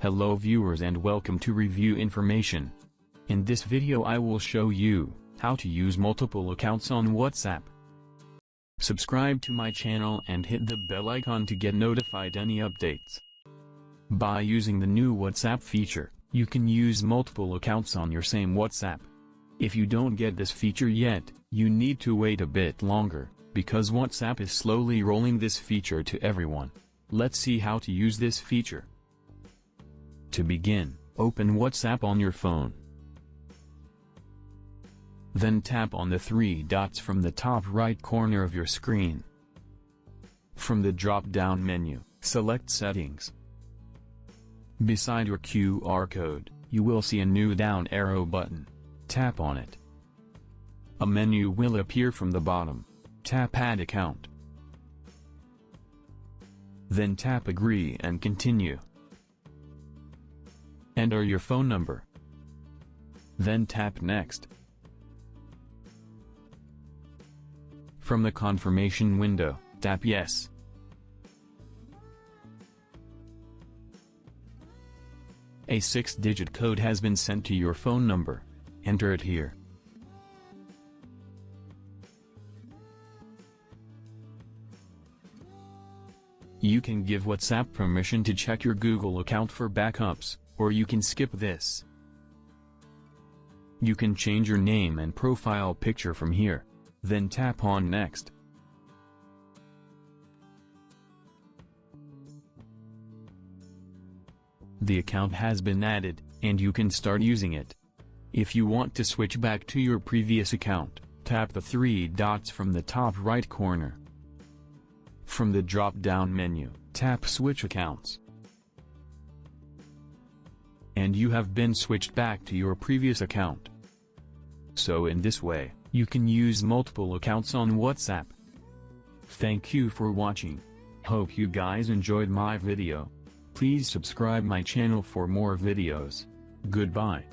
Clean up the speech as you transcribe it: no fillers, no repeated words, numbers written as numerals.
Hello viewers and welcome to Review Information. In this video I will show you how to use multiple accounts on WhatsApp. Subscribe to my channel and hit the bell icon to get notified any updates. By using the new WhatsApp feature, you can use multiple accounts on your same WhatsApp. If you don't get this feature yet, you need to wait a bit longer, because WhatsApp is slowly rolling this feature to everyone. Let's see how to use this feature. To begin, open WhatsApp on your phone. Then tap on the three dots from the top right corner of your screen. From the drop-down menu, select Settings. Beside your QR code, you will see a new down arrow button. Tap on it. A menu will appear from the bottom. Tap Add Account. Then tap Agree and Continue. Enter your phone number. Then tap Next. From the confirmation window, tap Yes. A 6-digit code has been sent to your phone number. Enter it here. You can give WhatsApp permission to check your Google account for backups, or you can skip this. You can change your name and profile picture from here. Then tap on Next. The account has been added, and you can start using it. If you want to switch back to your previous account, tap the three dots from the top right corner. From the drop-down menu, tap Switch Accounts. And you have been switched back to your previous account. So in this way, you can use multiple accounts on WhatsApp. Thank you for watching. Hope you guys enjoyed my video. Please subscribe my channel for more videos. Goodbye.